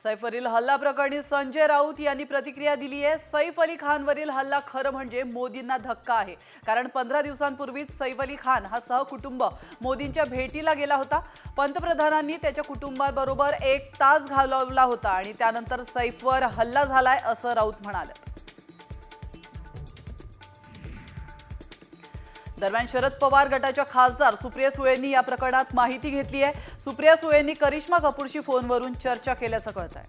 सैफ अली हल्ला प्रकरणी संजय राऊत यांनी प्रतिक्रिया दिली आहे। सैफ अली खानवरील हल्ला खरं म्हणजे मोदींना धक्का आहे, कारण 15 दिवसांपूर्वीच सैफ अली खान हा सहकुटुंब मोदींच्या भेटीला गेला होता। पंतप्रधानांनी त्याच्या कुटुंबाबरोबर 1 तास घालवला होता आणि त्यानंतर सैफवर हल्ला झालाय असं राऊत म्हणाले। दरम्यान शरद पवार गटाच्या खासदार सुप्रिया सुळेंनी या प्रकरणात माहिती घेतली आहे। सुप्रिया सुळेंनी करिश्मा कपूरशी फोनवरून चर्चा केल्याचं कळतंय।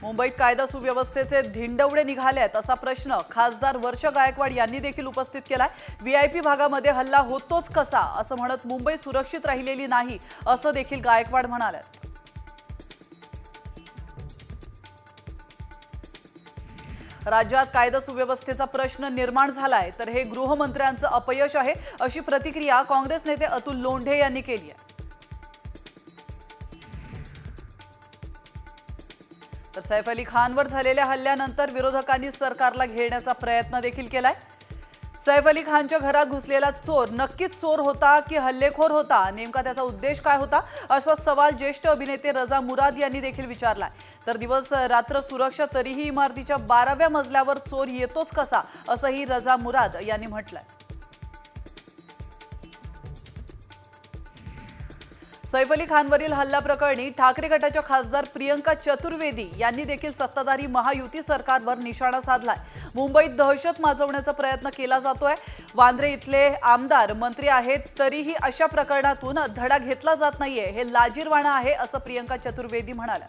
मुंबईत कायदा सुव्यवस्थेचे धिंडवडे निघालेत असा प्रश्न खासदार वर्षा गायकवाड यांनी देखील उपस्थित केलाय। व्हीआयपी भागामध्ये हल्ला होतोच कसा असं म्हणत मुंबई सुरक्षित राहिलेली नाही असं देखील गायकवाड म्हणालेत। राज्यात कायदा सुव्यवस्थेचा प्रश्न निर्माण झालाय तर हे गृहमंत्र्यांचं अपयश आहे अशी प्रतिक्रिया काँग्रेस नेते अतुल लोंढे यांनी केली आहे। तर सैफ अली खानवर झालेल्या हल्ल्यानंतर विरोधकांनी सरकारला घेरण्याचा प्रयत्न देखील केलाय। सैफ अली खानच्या घरात घुसलेला चोर नक्कीच चोर होता की हल्लेखोर होता, नेमका त्याचा उद्देश काय होता असा सवाल ज्येष्ठ अभिनेते रजा मुराद यांनी देखील विचारलाय। तर दिवस रात्र सुरक्षा तरीही इमारतीच्या 12व्या मजल्यावर चोर येतोच कसा असंही रजा मुराद यांनी म्हटलंय। सैफ अली खानवरील हल्ला प्रकरणी ठाकरे गटाच्या खासदार प्रियंका चतुर्वेदी यांनी देखील सत्ताधारी महायुती सरकारवर निशाणा साधलाय। मुंबईत दहशत माजवण्याचा प्रयत्न केला जातोय। वांद्रे इथले आमदार मंत्री आहेत तरीही अशा प्रकरणातून धडा घेतला जात नाहीये, हे लाजिरवाणं आहे असं प्रियंका चतुर्वेदी म्हणाल्या।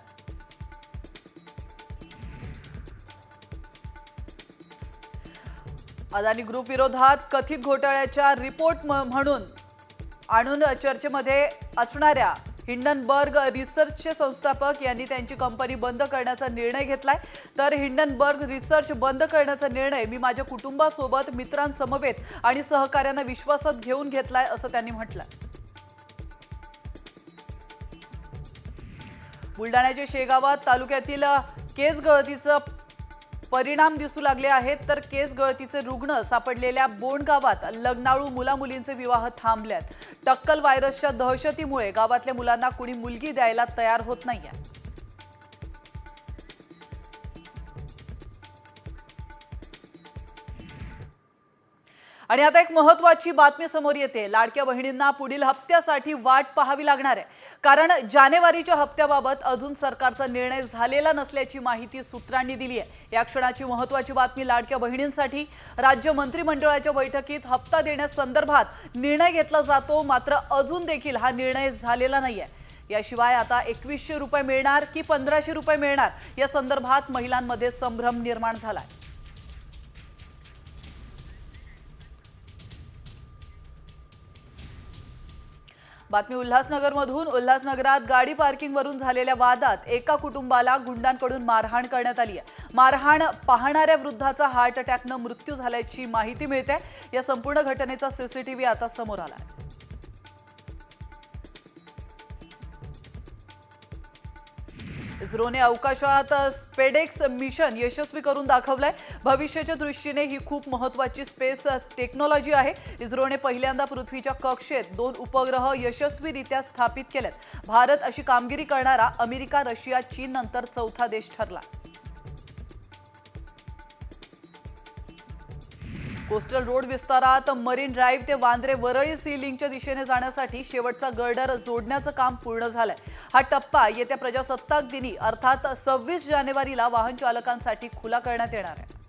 अदानी ग्रुप विरोधात कथित घोटाळ्याच्या रिपोर्ट म्हणून आणून चर्चेमध्ये असणाऱ्या हिंडनबर्ग रिसर्चचे संस्थापक यांनी त्यांची कंपनी बंद करण्याचा निर्णय घेतलाय। तर हिंडनबर्ग रिसर्च बंद करण्याचा निर्णय मी माझ्या कुटुंबासोबत मित्रांसमवेत आणि सहकाऱ्यांना विश्वासात घेऊन घेतलाय असं त्यांनी म्हटलंय। बुलढाण्याच्या शेगावात तालुक्यातील केस गळतीचं परिणाम दिसू लागले आहेत। तर केस गळतीचे रुग्ण सापडलेल्या बोंड गावात लग्नाळू मुलामुलींचे विवाह थांबलेत। टक्कल व्हायरसच्या दहशतीमुळे गावातल्या मुलांना कुणी मुलगी द्यायला तयार होत नाहीये। आणि आता एक महत्त्वाची बातमी समोर येते। लाडक्या बहिणींना पुढील हप्त्यासाठी वाट पाहावी लागणार आहे, कारण जानेवारीच्या हप्त्याबाबत अजून सरकारचा निर्णय झालेला नसल्याची माहिती सूत्रांनी दिली आहे। या क्षणाची महत्त्वाची बातमी लाडक्या बहिणींसाठी, राज्य मंत्रिमंडळाच्या बैठकीत हप्ता देण्यासंदर्भात निर्णय घेतला जातो, मात्र अजून देखील हा निर्णय झालेला नाहीये। याशिवाय आता 2100 रुपये मिळणार की 1500 रुपये मिळणार या संदर्भात महिलांमध्ये संभ्रम निर्माण झालाय। बातमी उल्हासनगरमधून। उल्हासनगरात गाडी पार्किंगवरून झालेल्या वादात एका कुटुंबाला गुंडांकडून मारहाण करण्यात आली आहे। मारहाण पाहणाऱ्या वृद्धाचा हार्ट अटॅकनं मृत्यू झाल्याची माहिती मिळते। या संपूर्ण घटनेचा सीसीटीव्ही आता समोर आला आहे। इस्रोने अवकाशात स्पेडेक्स मिशन यशस्वी करून दाखवलंय। भविष्याच्या दृष्टीने ही खूप महत्त्वाची स्पेस टेक्नॉलॉजी आहे। इस्रोने पहिल्यांदा पृथ्वीच्या कक्षेत 2 उपग्रह यशस्वीरित्या स्थापित केलेत। भारत अशी कामगिरी करणारा अमेरिका, रशिया, चीन नंतर 4था देश ठरला। कोस्टल रोड विस्तारात मरीन ड्राईव्ह ते वांद्रे वरळी सी लिंकच्या दिशेने जाण्यासाठी शेवटचा गर्डर जोडण्याचं काम पूर्ण झालंय। हा टप्पा येत्या प्रजासत्ताक दिनी अर्थात 26 जानेवारीला वाहन चालकांसाठी खुला करण्यात येणार आहे।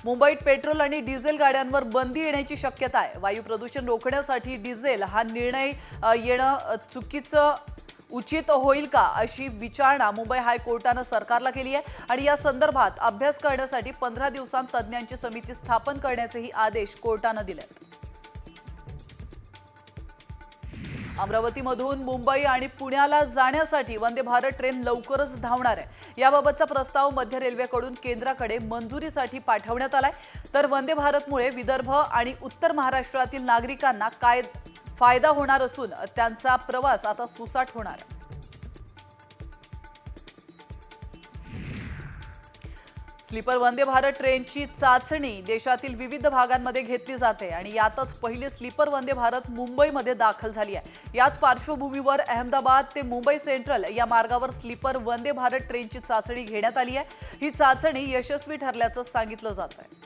मुंबईत पेट्रोल आणि डिझेल गाड्यांवर बंदी येण्याची शक्यता आहे। वायू प्रदूषण रोखण्यासाठी डिझेल हा निर्णय येणं चुकीचं उचित होईल का अशी विचारणा मुंबई हायकोर्टाने सरकारला केली आहे आणि या संदर्भात अभ्यास करण्यासाठी 15 दिवसांत तज्ज्ञांची समिती स्थापन करण्याचेही आदेश कोर्टाने दिलेत। अमरावतीमधून मुंबई आणि पुण्याला जाण्यासाठी वंदे भारत ट्रेन लवकरच धावणार आहे। याबाबतचा प्रस्ताव मध्य रेल्वेकडून केंद्राकडे मंजुरीसाठी पाठवण्यात आलाय। तर वंदे भारतमुळे विदर्भ आणि उत्तर महाराष्ट्रातील नागरिकांना काय फायदा होणार असून त्यांचा प्रवास आता सुसाट होणार आहे। स्लीपर वंदे भारत ट्रेनची चाचणी देशातील विविध भागांमध्ये घेतली जाते आणि यातच पहिली स्लीपर वंदे भारत मुंबईमध्ये दाखल झाली आहे। याच पार्श्वभूमीवर अहमदाबाद ते मुंबई सेंट्रल या मार्गावर स्लीपर वंदे भारत ट्रेनची चाचणी घेण्यात आली आहे। ही चाचणी यशस्वी ठरल्याचं सांगितलं जात आहे।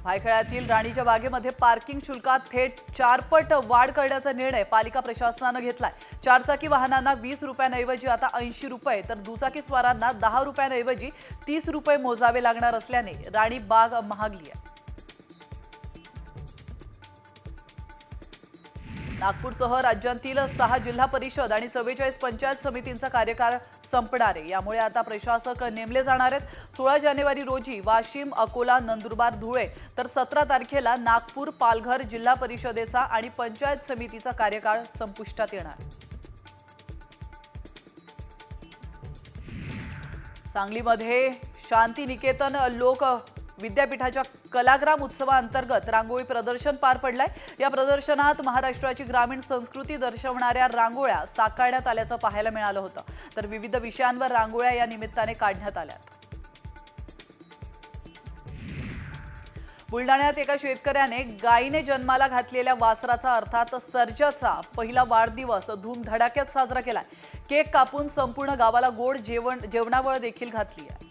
भायखळ्यातील राणीच्या बागेमध्ये पार्किंग शुल्कात थेट 4 पट वाढ करण्याचा निर्णय पालिका प्रशासनाने घेतलाय। 4 चाकी वाहनांना 20 रुपयांऐवजी आता 80 रुपये तर दुचाकी स्वारांना 10 रुपयांऐवजी 30 रुपये मोजावे लागणार असल्याने राणी बाग महागली आहे। नागपूरसह राज्यातील 6 जिल्हा परिषद आणि 44 पंचायत समितींचा कार्यकाळ संपणार आहे। यामुळे आता प्रशासक नेमले जाणार आहेत। 16 जानेवारी रोजी वाशिम, अकोला, नंदुरबार, धुळे तर 17 तारखेला नागपूर, पालघर जिल्हा परिषदेचा आणि पंचायत समितीचा कार्यकाळ संपुष्टात येणार। सांगलीमध्ये शांतिनिकेतन लोक विद्यापीठाच्या कलाग्राम उत्सवाअंतर्गत रांगोळी प्रदर्शन पार पडलंय। या प्रदर्शनात महाराष्ट्राची ग्रामीण संस्कृती दर्शवणाऱ्या रांगोळ्या साकारण्यात आल्याचं पाहायला मिळालं होतं। तर विविध विषयांवर रांगोळ्या या निमित्ताने काढण्यात आल्यात। बुलढाण्यात एका शेतकऱ्याने गायीने जन्माला घातलेल्या वासराचा अर्थात सर्जाचा पहिला वाढदिवस धूमधडाक्यात साजरा केलाय। केक कापून संपूर्ण गावाला गोड जेवणावळ देखील घातली आहे।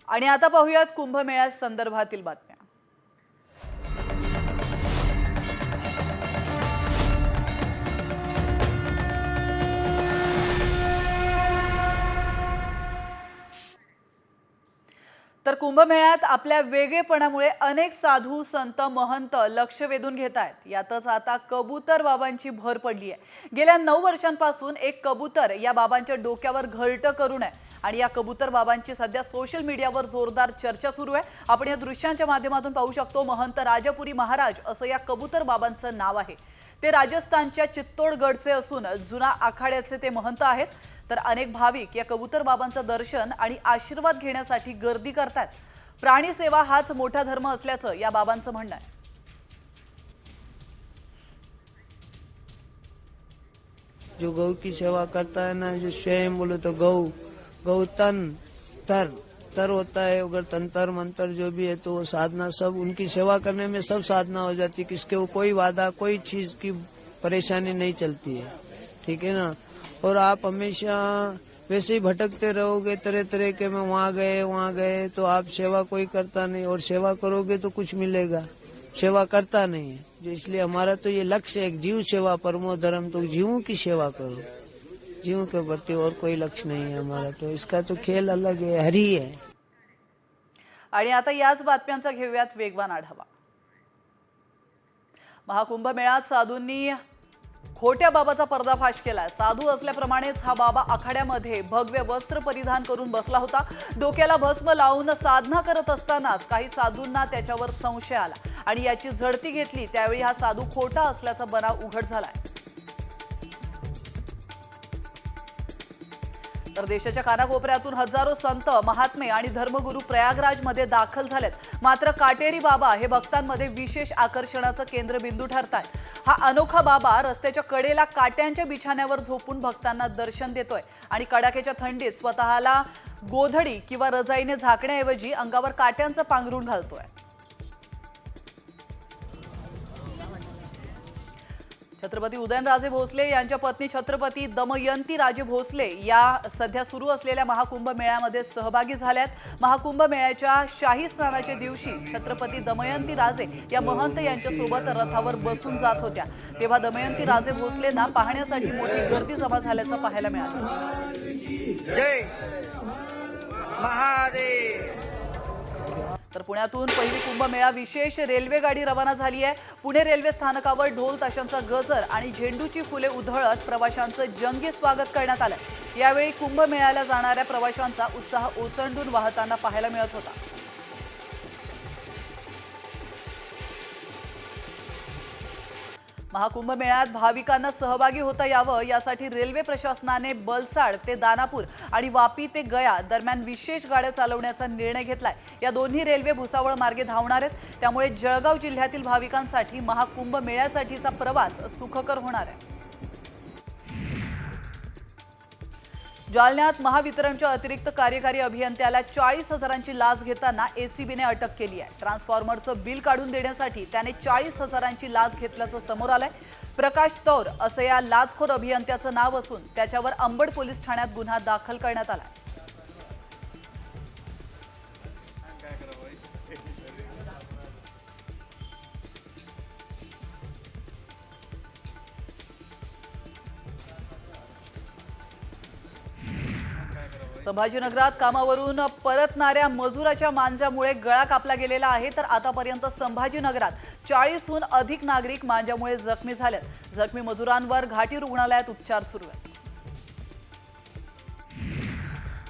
आणि आता पाहूयात कुंभमेळ्या संदर्भातील बातम्या। तर कुंभमेळ्यात आपल्या वेगळेपणामुळे अनेक साधू संत महंत लक्ष वेधून घेत आहेत। यातच आता कबूतर बाबांची भर पडली आहे। गेल्या 9 वर्षांपासून एक कबूतर या बाबांच्या डोक्यावर घरटं करून आहे आणि या कबूतर बाबांची सध्या सोशल मीडियावर जोरदार चर्चा सुरू आहे। आपण या दृश्यांच्या माध्यमातून पाहू शकतो। महंत राजापुरी महाराज असं या कबूतर बाबांचं नाव आहे। ते राजस्थानच्या चित्तोडगडचे असून जुना आखाड्याचे ते महंत आहेत। तर अनेक भाविक या कबूतर बाबांचं दर्शन आणि आशीर्वाद घेण्यासाठी गर्दी करतात। प्राणी सेवा हाच मोठा धर्म असल्याचं या बाबांचं म्हणणं आहे। जो गौ की सेवा करता है ना, जो स्वयं बोलो तो गौ तन तर होता है, अगर तंत्र मंत्र जो भी है तो वो साधना सब उनकी सेवा करने में सब साधना हो जाती है। किसके वो कोई वादा कोई चीज की परेशानी नहीं चलती है, ठीक है ना। और आप हमेशा वैसे ही भटकते रहोगे तरह तरह के, में वहाँ गए तो आप सेवा कोई करता नहीं, और सेवा करोगे तो कुछ मिलेगा, सेवा करता नहीं है। जो इसलिए हमारा तो ये लक्ष्य है, जीव सेवा परमो धर्म, तो जीवों की सेवा करो, जीवों के प्रति और कोई लक्ष्य नहीं है हमारा। तो इसका तो खेल अलग है, हरी है। आणि आता याच बातम्यांचा घेऊयात वेगवान आढावा। महाकुंभ मेळ्यात साधूंनी खोट्या बाबाचा पर्दाफाश केलाय। साधू असल्याप्रमाणेच हा बाबा आखाड्यामध्ये भगवे वस्त्र परिधान करून बसला होता। डोक्याला भस्म लावून साधना करत असतानाच काही साधूंना त्याच्यावर संशय आला आणि याची झडती घेतली। त्यावेळी हा साधू खोटा असल्याचा बनाव उघड झालाय। तर देशाच्या कानाकोपऱ्यातून हजारो संत, महात्मे आणि धर्मगुरू प्रयागराजमध्ये दाखल झालेत। मात्र काटेरी बाबा हे भक्तांमध्ये विशेष आकर्षणाचं केंद्रबिंदू ठरतायत। हा अनोखा बाबा रस्त्याच्या कडेला काट्यांच्या बिछाण्यावर झोपून भक्तांना दर्शन देतोय आणि कडाक्याच्या थंडीत स्वतःला गोधडी किंवा रजाईने झाकण्याऐवजी अंगावर काट्यांचं पांघरून घालतोय। छत्रपती उदयनराजे भोसले यांच्या पत्नी छत्रपती दमयंती राजे भोसले या सध्या सुरू असलेल्या महाकुंभ मेळ्यामध्ये सहभागी झाल्यात। महाकुंभ मेळ्याच्या शाही स्नानाच्या दिवशी छत्रपती दमयंती राजे या महंत यांच्यासोबत रथावर बसून जात होत्या। तेव्हा दमयंती राजे भोसलेंना पाहण्यासाठी मोठी गर्दी जमा झाल्याचं पाहायला मिळालं। जय महादेव। तर पुण्यातून पहिली कुंभमेळा विशेष रेल्वे गाडी रवाना झाली आहे। पुणे रेल्वे स्थानकावर ढोल ताशांचा गजर आणि झेंडूची फुले उधळत प्रवाशांचं जंगी स्वागत करण्यात आलं। यावेळी कुंभमेळ्याला जाणाऱ्या प्रवाशांचा उत्साह ओसंडून वाहताना पाहायला मिळत होता। महाकुंभ मेळ्यात भाविकांना सहभागी होता यावं यासाठी रेल्वे प्रशासनाने बलसाड ते दानापूर आणि वापी ते गया दरम्यान विशेष गाड्या चालवण्याचा निर्णय घेतलाय। या दोन्ही रेल्वे भुसावळ मार्गे धावणार आहेत, त्यामुळे जळगाव जिल्ह्यातील भाविकांसाठी महाकुंभ मेळ्यासाठीचा प्रवास सुखकर होणार आहे। जालन्यात महावितरणच्या अतिरिक्त कार्यकारी अभियंत्याला 40,000ची लाच घेताना एसीबीने अटक केली आहे। ट्रान्सफॉर्मरचं बिल काढून देण्यासाठी त्याने 40,000ची लाच घेतल्याचं समोर आलंय। प्रकाश तौर असं या लाचखोर अभियंत्याचं नाव असून त्याच्यावर अंबड पोलीस ठाण्यात गुन्हा दाखल करण्यात आलाय। संभाजीनगरात कामावरून परतणाऱ्या मजुराच्या मांजामुळे गळा कापला गेलेला आहे, तर आतापर्यंत संभाजीनगरात 40हून अधिक नागरिक मांजामुळे जखमी झालेत। जखमी मजुरांवर घाटी रुग्णालयात उपचार सुरू आहेत।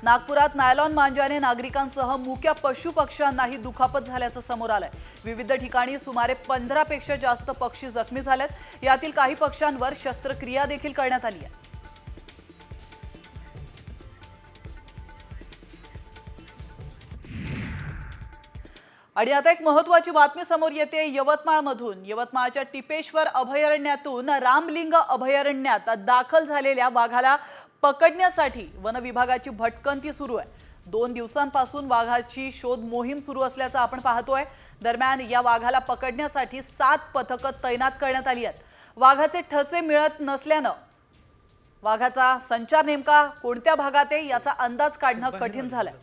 नागपुरात नायलॉन मांजाने नागरिकांसह मुक्या पशुपक्ष्यांनाही दुखापत झाल्याचं समोर आलंय। विविध ठिकाणी सुमारे 15 पेक्षा जास्त पक्षी जखमी झालेत। यातील काही पक्ष्यांवर शस्त्रक्रिया देखील करण्यात आली आहे। आणि आता एक महत्त्वाची बातमी समोर येते यवतमाळमधून। यवतमाळच्या टिपेश्वर अभयारण्यातून रामलिंग अभयारण्यात दाखल झालेल्या वाघाला पकडण्यासाठी वन विभागाची भटकंती सुरू आहे। 2 दिवसांपासून वाघाची शोध मोहीम सुरू असल्याचं आपण पाहतोय। दरम्यान या वाघाला पकडण्यासाठी 7 पथकं तैनात करण्यात आली आहेत। वाघाचे ठसे मिळत नसल्यानं वाघाचा संचार नेमका कोणत्या भागात आहे याचा अंदाज काढणं कठीण झालंय।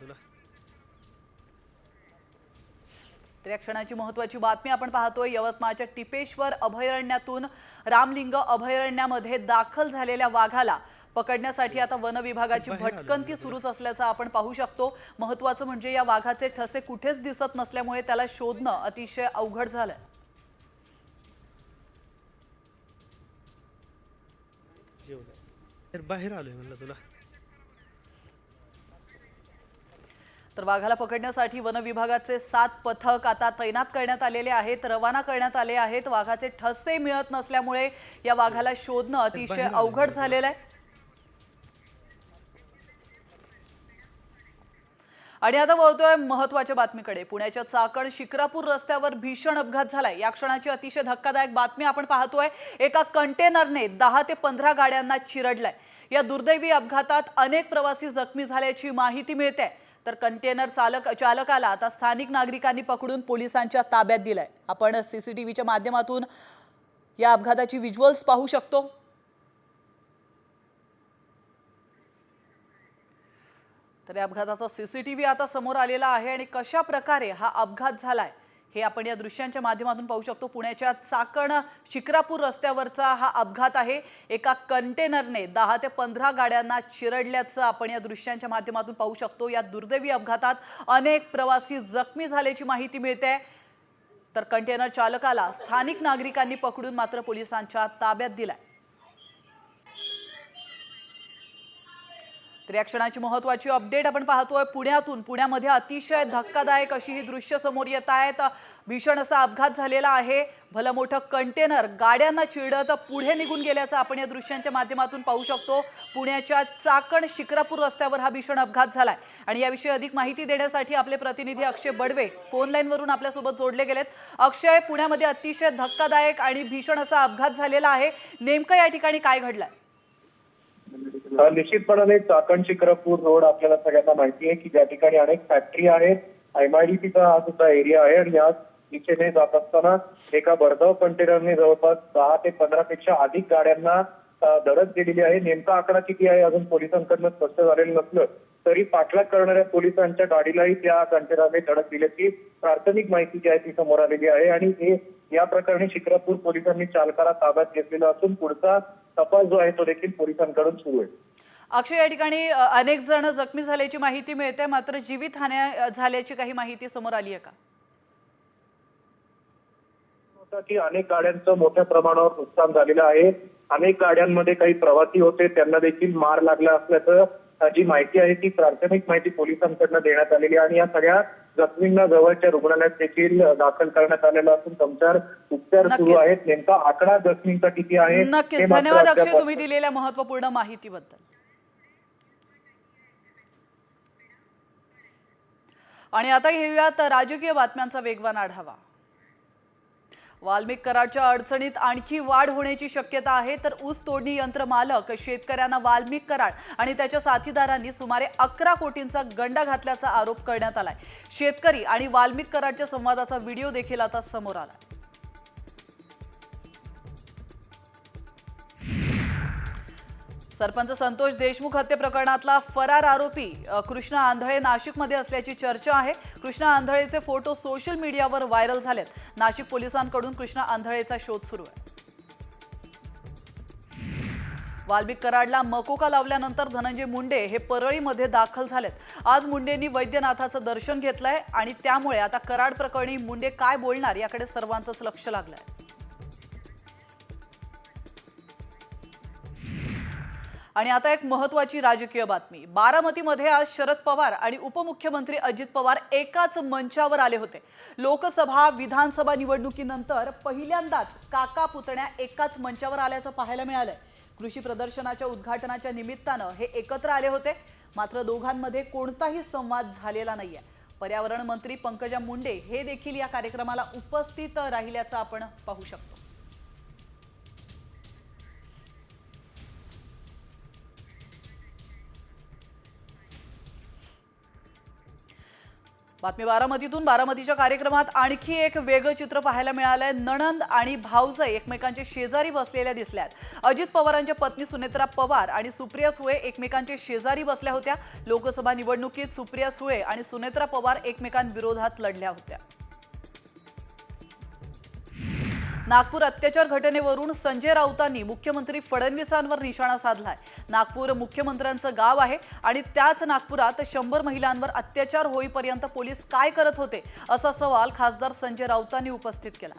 तर या क्षणाची महत्त्वाची बातमी आपण पाहतोय। यवतमाळच्या टिपेश्वर अभयारण्यातून रामलिंग अभयारण्यामध्ये दाखल झालेल्या वाघाला पकडण्यासाठी आता वन विभागाची भटकंती सुरूच असल्याचं आपण पाहू शकतो। महत्त्वाचं म्हणजे या वाघाचे ठसे कुठेच दिसत नसल्यामुळे त्याला शोधणं अतिशय अवघड झालंय। बाहेर आलोय म्हणलं तुला। तर वाघाला पकडण्यासाठी वन विभागाचे 7 पथक आता तैनात करण्यात आलेले आहेत, रवाना करण्यात आले आहेत। वाघाचे ठसे मिळत नसल्यामुळे या वाघाला शोधणं अतिशय अवघड झालेलं आहे। आणि आता वळतोय महत्त्वाच्या बातमीकडे। पुण्याच्या चाकण शिक्रापूर रस्त्यावर भीषण अपघात झालाय। या क्षणाची अतिशय धक्कादायक बातमी आपण पाहतोय। एका कंटेनरने 10 ते 15 गाड्यांना चिरडलाय। या दुर्दैवी अपघातात अनेक प्रवासी जखमी झाल्याची माहिती मिळते। तर कंटेनर चालकाला आता स्थानिक नागरिकांनी पकडून पोलिसांच्या ताब्यात दिलाय। आपण सीसीटीव्हीच्या माध्यमातून या अपघाताची व्हिज्युअल्स पाहू शकतो। तर या अपघाताचा सीसीटीव्ही आता समोर आलेला आहे आणि कशा प्रकारे हा अपघात झालाय हे आपण या दृश्यांच्या माध्यमातून पाहू शकतो। पुण्याच्या चाकण शिक्रापूर रस्त्यावरचा हा अपघात आहे। एका कंटेनरने 10 ते 15 गाड्यांना चिरडल्याचं आपण या दृश्यांच्या माध्यमातून पाहू शकतो। या दुर्दैवी अपघातात अनेक प्रवासी जखमी झाल्याची माहिती मिळते। तर कंटेनर चालकाला स्थानिक नागरिकांनी पकडून मात्र पोलिसांच्या ताब्यात दिलाय। तर या क्षणाची महत्त्वाची अपडेट आपण पाहतोय पुण्यातून। पुण्यामध्ये अतिशय धक्कादायक अशी ही दृश्य समोर येत आहेत। भीषण असा अपघात झालेला आहे। भलं मोठं कंटेनर गाड्यांना चिरडत पुढे निघून गेल्याचं आपण या दृश्यांच्या माध्यमातून पाहू शकतो। पुण्याच्या चाकण शिक्रापूर रस्त्यावर हा भीषण अपघात झालाय आणि याविषयी अधिक माहिती देण्यासाठी आपले प्रतिनिधी अक्षय बडवे फोन लाईनवरून आपल्यासोबत जोडले गेलेत। अक्षय, पुण्यामध्ये अतिशय धक्कादायक आणि भीषण असा अपघात झालेला आहे, नेमकं या ठिकाणी काय घडलंय? निश्चितपणाने चाकण शिक्रापूर रोड आपल्याला सगळ्यांना माहिती आहे की ज्या ठिकाणी अनेक फॅक्टरी आहेत, MIDCचा हा सुद्धा एरिया आहे आणि या दिशेने जात असताना एका भरधाव कंटेनरने जवळपास 10 ते 15 पेक्षा अधिक गाड्यांना धडक दिलेली आहे। नेमका आकडा किती आहे अजून पोलिसांकडून स्पष्ट झालेलं नसलं तरी पाठलाग करणाऱ्या पोलिसांच्या गाडीलाही त्या कंटेनरने धडक दिल्याची प्राथमिक माहिती जी आहे ती समोर आलेली आहे आणि हे या प्रकरणी शिक्रापूर पोलिसांनी चालकाला ताब्यात घेतलेला असून पुढचा तपास जो आहे तो देखील पोलिसांकडून सुरू आहे। अक्षय, या ठिकाणी अनेक जण जखमी झाल्याची माहिती मिळते, मात्र जीवितहानी झाल्याची काही माहिती समोर आली आहे का? की अनेक गाड्यांचं मोठ्या प्रमाणावर नुकसान झालेलं आहे। अनेक गाड्यांमध्ये काही प्रवासी होते, त्यांना देखील मार लागला असल्याचं जी माहिती आहे ती प्राथमिक माहिती पोलिसांकडून देण्यात आलेली आहे आणि या सगळ्या जखमींना जवळच्या रुग्णालयात देखील दाखल करण्यात आलेला असून त्यांच्यावर उपचार सुरू नक्कीच. आहेत. नेमका आकडा जखमींचा किती आहे नक्कीच हे मात्र धन्यवाद अक्षय अद्याप तुम्ही दिलेल्या महत्त्वपूर्ण माहितीबद्दल. आणि आता घेऊयात राजकीय बातम्यांचा वेगवान आढावा. वाल्मिक कराडच्या अडचणीत आणखी वाढ होण्याची शक्यता आहे. तर ऊस तोडणी यंत्र मालक शेतकऱ्यांना वाल्मिक कराड आणि त्याच्या साथीदारांनी सुमारे 11 कोटींचा गंडा घातल्याचा आरोप करण्यात आलाय. शेतकरी आणि वाल्मिक कराडच्या संवादाचा व्हिडिओ देखील आता समोर आलाय. सरपंच संतोष देशमुख हत्ये प्रकरणातला फरार आरोपी कृष्णा आंधळे नाशिकमध्ये असल्याची चर्चा आहे. कृष्णा आंधळेचे फोटो सोशल मीडियावर व्हायरल झालेत. नाशिक पोलिसांकडून कृष्णा आंधळेचा शोध सुरू आहे. वाल्मिक कराडला मकोका लावल्यानंतर धनंजय मुंडे हे परळीमध्ये दाखल झालेत. आज मुंडेंनी वैद्यनाथाचं दर्शन घेतलंय आणि त्यामुळे आता कराड प्रकरणी मुंडे काय बोलणार याकडे सर्वांचंच लक्ष लागलंय. आणि आता एक महत्त्वाची राजकीय बातमी. बारामतीमध्ये आज शरद पवार आणि उपमुख्यमंत्री अजित पवार एकाच मंचावर आले होते. लोकसभा विधानसभा निवडणुकीनंतर पहिल्यांदाच काका पुतण्या एकाच मंचावर आल्याचं पाहायला मिळालंय. कृषी प्रदर्शनाच्या उद्घाटनाच्या निमित्तानं हे एकत्र आले होते. मात्र दोघांमध्ये कोणताही संवाद झालेला नाहीये. पर्यावरण मंत्री पंकजा मुंडे हे देखील या कार्यक्रमाला उपस्थित राहिल्याचं आपण पाहू शकतो. बातमी बारामतीतून. बारामतीच्या कार्यक्रमात आणखी एक वेगळं चित्र पाहायला मिळालंय. नणंद आणि भाऊजाई एकमेकांचे शेजारी बसलेल्या दिसल्यात. अजित पवारांच्या पत्नी सुनेत्रा पवार आणि सुप्रिया सुळे एकमेकांचे शेजारी बसल्या होत्या. लोकसभा निवडणुकीत सुप्रिया सुळे आणि सुनेत्रा पवार एकमेकांविरोधात लढल्या होत्या. नागपूर अत्याचार घटनेवरून संजय राऊतांनी मुख्यमंत्री फडणवीसांवर निशाणा साधलाय. नागपूर मुख्यमंत्र्यांचं गाव आहे आणि त्याच नागपुरात 100 महिलांवर अत्याचार होईपर्यंत पोलीस काय करत होते असा सवाल खासदार संजय राऊतांनी उपस्थित केला.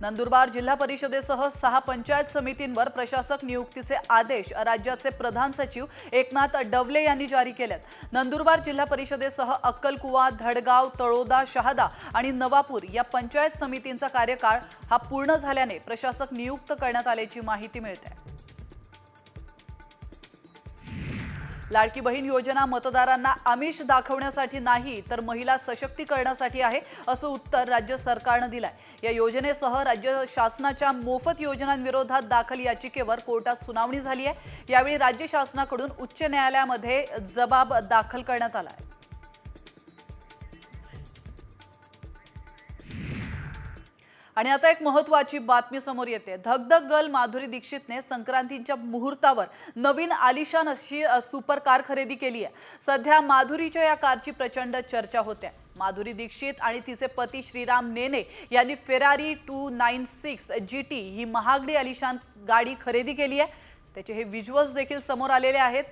नंदुरबार जिल्हा परिषदेसह 6 पंचायत समितींवर प्रशासक नियुक्तीचे आदेश राज्याचे प्रधान सचिव एकनाथ डवले यांनी जारी केलेत. नंदुरबार जिल्हा परिषदेसह अक्कलकुवा, धडगाव, तळोदा, शहादा आणि नवापूर या पंचायत समितींचा कार्यकाळ हा पूर्ण झाल्याने प्रशासक नियुक्त करण्यात आल्याची माहिती मिळते. लाडकी बहीण योजना मतदारांना आमिष दाखवण्यासाठी नाही तर महिला सशक्तीकरणासाठी आहे असं उत्तर राज्य सरकारनं दिलंय. या योजनेसह राज्य शासनाच्या मोफत योजनांविरोधात दाखल याचिकेवर कोर्टात सुनावणी झाली आहे. यावेळी राज्य शासनाकडून उच्च न्यायालयामध्ये जबाब दाखल करण्यात आलाय. आणि आता एक महत्त्वाची बातमी समोर येते. धगधग गर्ल माधुरी दीक्षितने संक्रांतीच्या मुहूर्तावर नवीन आलिशान अशी सुपर कार खरेदी केली आहे. सध्या माधुरीच्या या कारची प्रचंड चर्चा होते. माधुरी दीक्षित आणि तिचे पती श्रीराम नेने यांनी फेरारी 296 GT ही महागडी आलिशान गाडी खरेदी केली आहे. त्याचे हे व्हिज्युअल्स देखील समोर आलेले आहेत,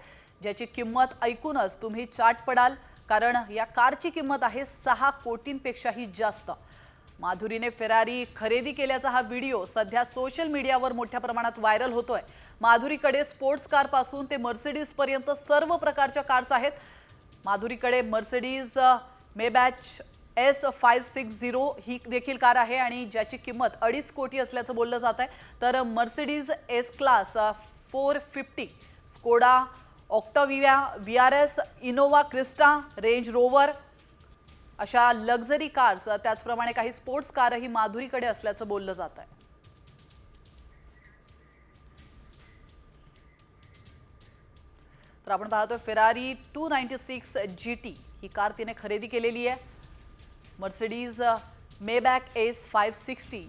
ज्याची किंमत ऐकूनच तुम्ही चाट पडाल, कारण या कारची किंमत आहे 6 कोटींपेक्षाही जास्त. माधुरीने फेरारी खरेदी केल्याचा हा व्हिडिओ सध्या सोशल मीडियावर मोठ्या प्रमाणात व्हायरल होतोय. माधुरीकडे स्पोर्ट्स कार पासून ते मर्सिडीज पर्यंत सर्व प्रकारच्या कार्स आहेत. माधुरीकडे मर्सिडीज मेबॅच S560 ही देखील कार आहे आणि ज्याची किंमत 2.5 कोटी असल्याचं बोललं जात आहे. तर Mercedes S class 450, Skoda Octavia, VRS, Innova Crysta, range rover अशा लक्झरी कार्स, त्याचप्रमाणे काही स्पोर्ट्स कारही माधुरीकडे असल्याचं बोललं जात आहे. तर आपण पाहतोय फेरारी 296 GT ही कार तिने खरेदी केलेली आहे. मर्सिडीज मेबॅक S560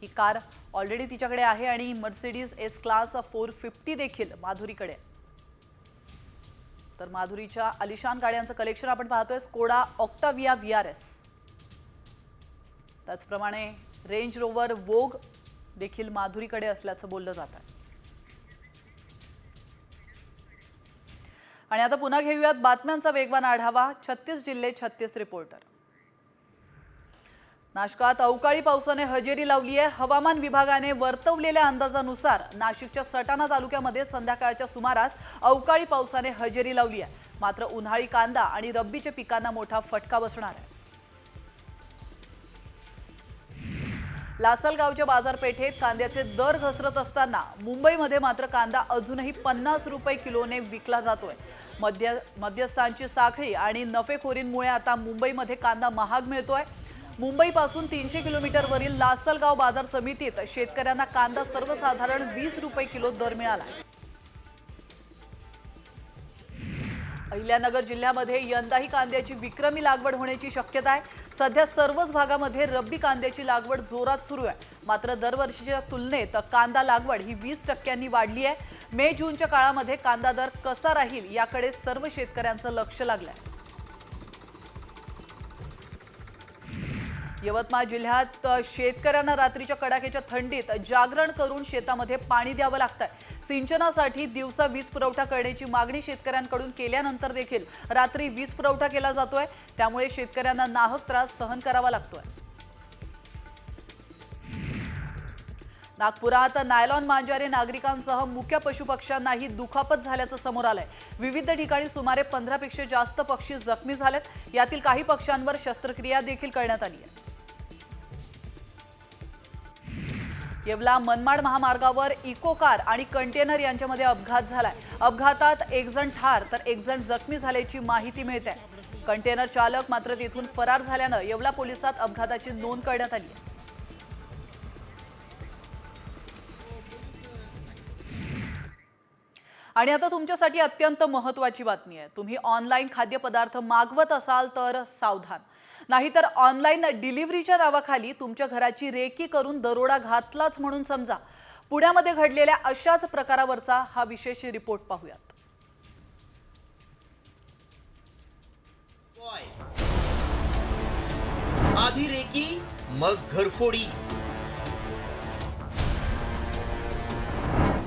ही कार ऑलरेडी तिच्याकडे आहे आणि मर्सिडीज S क्लास 450 देखील माधुरीकडे आहे. तर माधुरीच्या आलिशान गाड्यांचं कलेक्शन आपण पाहतोय. स्कोडा ऑक्टाविया VRS, त्याचप्रमाणे रेंज रोवर वोग देखील माधुरीकडे असल्याचं बोललं जात आहे. आणि आता पुन्हा घेऊयात बातम्यांचा वेगवान आढावा. 36 जिल्हे 36 रिपोर्टर. नाशकात अवकाळी पावसाने हजेरी लावली आहे। हवामान विभागाने वर्तवलेल्या अंदाजानुसार नाशिकच्या सटाणा तालुक्यामध्ये संध्याकाळच्या सुमारास अवकाळी पावसाने हजेरी लावली आहे। मात्र उन्हाळी कांदा आणि रब्बीच्या पिकांना मोठा फटका बसणार आहे। लासलगावच्या बाजारपेठेत कांद्याचे दर घसरत असताना मुंबईमध्ये मात्र कांदा अजूनही 50 रुपये किलोने विकला जातोय। मध्यस्थांची साखळी आणि नफेखोरींमुळे आता मुंबईमध्ये कांदा महाग मिळतोय। मुंबईपासून 300 किलोमीटरवरील लासलगाव बाजार समितीत शेतकऱ्यांना कांदा सर्वसाधारण 20 रुपये किलो दर मिळाला। अहिल्यानगर जिल्ह्यामध्ये यंदाही कांद्याची विक्रमी लागवड होण्याची शक्यता आहे। सध्या सर्वच भागामध्ये रब्बी कांद्याची लागवड जोरात सुरू आहे। मात्र दरवर्षीच्या तुलनेत कांदा लागवड ही 20% वाढली आहे। मे जूनच्या काळामध्ये कांदा दर कसा राहील याकडे सर्व शेतकऱ्यांचं लक्ष लागलंय। यवतमाळ जिल्ह्यात शेतकऱ्यांना रात्रीच्या कडाक्याच्या थंडीत जागरण करून शेतामध्ये पाणी द्यावं लागतंय। सिंचनासाठी दिवसा वीज पुरवठा करण्याची मागणी शेतकऱ्यांकडून केल्यानंतर देखील रात्री वीज पुरवठा केला जातोय। त्यामुळे शेतकऱ्यांना नाहक त्रास सहन करावा लागतोय। नागपुरात नायलॉन मांजारे नागरिकांसह मुख्य पशुपक्ष्यांनाही दुखापत झाल्याचं समोर आलंय। विविध ठिकाणी सुमारे 15 पेक्षा जास्त पक्षी जखमी झालेत। यातील काही पक्ष्यांवर शस्त्रक्रिया देखील करण्यात आली आहे। येवला मनमाड महामार्गावर इको कार आणि कंटेनर यांच्यामध्ये अपघात झालाय। अपघातात एक जण ठार तर एक जण जखमी झाल्याची माहिती मिळते। कंटेनर चालक मात्र तिथून फरार झाल्यानं येवला पोलिसात अपघाताची नोंद करण्यात आली आहे। आणि आता तुमच्यासाठी अत्यंत महत्त्वाची बातमी आहे। तुम्ही ऑनलाईन खाद्यपदार्थ मागवत असाल तर सावधान, नाहीतर ऑनलाईन डिलिव्हरीच्या नावाखाली तुमच्या घराची रेकी करून दरोडा घातलाच म्हणून समजा। पुण्यामध्ये घडलेल्या अशाच प्रकारावरचा हा विशेष रिपोर्ट पाहूयात। आधी रेकी मग घरफोडी,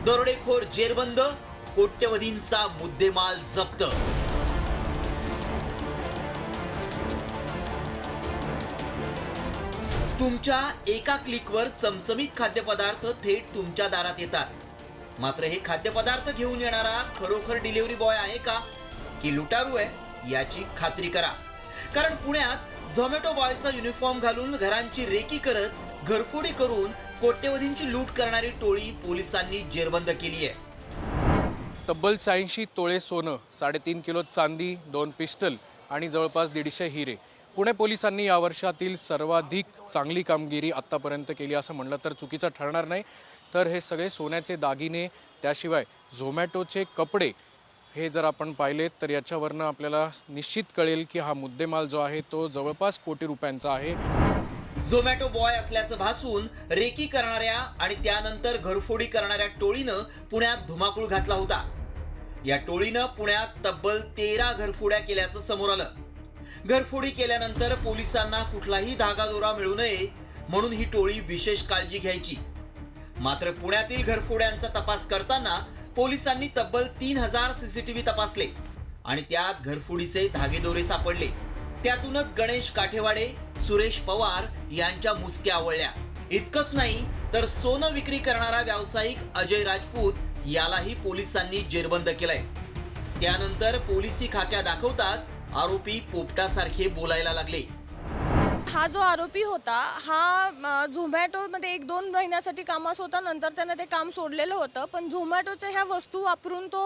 दरोडेखोर जेरबंद, कोट्यवधींचा मुद्देमाल जप्त। तुमच्या एका क्लिकवर चमचमीत खाद्यपदार्थ थेट तुमच्या दारात येतात। मात्र हे खाद्यपदार्थ घेऊन येणारा खरोखर डिलिव्हरी बॉय आहे का की लुटारू आहे याची खात्री करा। कारण पुण्यात झोमॅटो बॉयचा युनिफॉर्म घालून घरांची रेकी करत घरफोडी करून कोट्यवधींची लूट करणारी टोळी पोलिसांनी जेरबंद केली आहे। तब्बल 86 तोळे सोनं, 3.5 किलो चांदी, 2 पिस्टल आणि जवळपास 150 हिरे। पुणे पोलिसांनी या वर्षातील सर्वाधिक चांगली कामगिरी आत्तापर्यंत केली असं म्हणलं तर चुकीचं ठरणार नाही। तर हे सगळे सोन्याचे दागिने, त्याशिवाय झोमॅटोचे कपडे हे जर आपण पाहिले तर याच्यावरनं आपल्याला निश्चित कळेल की हा मुद्देमाल जो आहे तो जवळपास कोटी रुपयांचा आहे। झोमॅटो बॉय असल्याचं भासून रेकी करणाऱ्या आणि त्यानंतर घरफोडी करणाऱ्या टोळीनं पुण्यात धुमाकूळ घातला होता। या टोळीनं पुण्यात तब्बल 13 घरफोड्या केल्याचं समोर आलं। घरफोडी केल्यानंतर पोलिसांना कुठलाही धागादोरा मिळू नये म्हणून ही टोळी विशेष काळजी घ्यायची। मात्र पुण्यातील घरफोड्यांचा तपास करताना पोलिसांनी तब्बल 3000 सीसीटीव्ही तपासले आणि त्यात घरफोडीचे धागेदोरे सापडले। त्यातूनच गणेश काठेवाडे, सुरेश पवार यांच्या मुसक्या आवळल्या। इतकंच नाही तर सोनं विक्री करणारा व्यावसायिक अजय राजपूत यालाही पोलिसांनी जेरबंद केलंय। त्यानंतर पोलिसी खाक्या दाखवताच आरोपी पोपटासारखे बोलायला लागले। हा जो आरोपी होता हा झोमॅटोमध्ये 1-2 महिन्यासाठी कामास होता, नंतर त्याने ते काम सोडलेलं होतं। पण झोमॅटोच्या ह्या वस्तू वापरून तो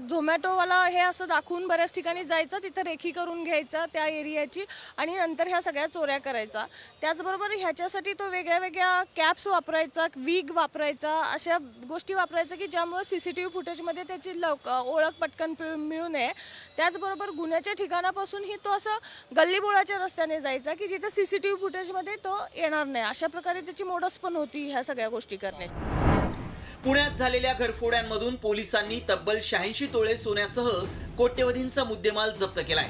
झोमॅटोवाला हे असं दाखवून बऱ्याच ठिकाणी जायचा, तिथं रेखी करून घ्यायचा त्या एरियाची आणि नंतर ह्या सगळ्या चोऱ्या करायचा। त्याचबरोबर ह्याच्यासाठी तो वेगळ्या वेगळ्या कॅप्स वापरायचा, विग वापरायचा, अशा गोष्टी वापरायचा की ज्यामुळे सीसीटीव्ही फुटेजमध्ये त्याची ओळख पटकन मिळू नये। त्याचबरोबर गुन्ह्याच्या ठिकाणापासूनही तो असं गल्लीबोळाच्या रस्त्याने जायचा की जिथे सीसीटीव्ही फुटेजमध्ये तो येणार नाही। अशा प्रकारे त्याची मोडस पण होती ह्या सगळ्या गोष्टी करण्याची। पुण्यात झालेल्या घरफोड्यांमधून पोलिसांनी तब्बल 86 तोळे सोन्यासह कोट्यवधींचा मुद्देमाल जप्त केलाय।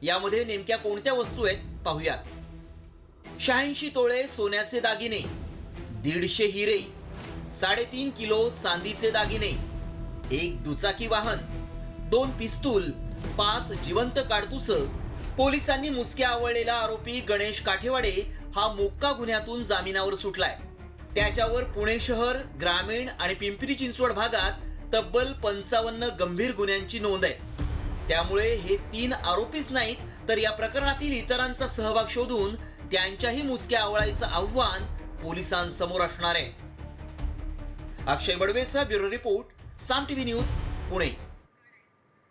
यामध्ये नेमक्या कोणत्या वस्तू आहेत पाहूयात। 86 तोळे सोन्याचे दागिने, 150 हिरे, 3.5 किलो चांदीचे दागिने, 1 दुचाकी वाहन, 2 पिस्तूल, 5 जिवंत काडतुसं। पोलिसांनी मुसक्या आवळलेला आरोपी गणेश काठेवाडे हा मोक्का गुन्ह्यातून जामिनावर सुटलाय. त्याच्यावर पुणे शहर, ग्रामीण आणि पिंपरी चिंचवड भागात तब्बल 55 गंभीर गुन्ह्यांची नोंद आहे. त्यामुळे हे 3 आरोपीच नाहीत तर या प्रकरणातील इतरांचा सहभाग शोधून त्यांच्याही मुसक्या आवळायचं आव्हान पोलिसांसमोर असणार आहे. अक्षय बडवेचा ब्युरो रिपोर्ट, साम टीव्ही न्यूज, पुणे.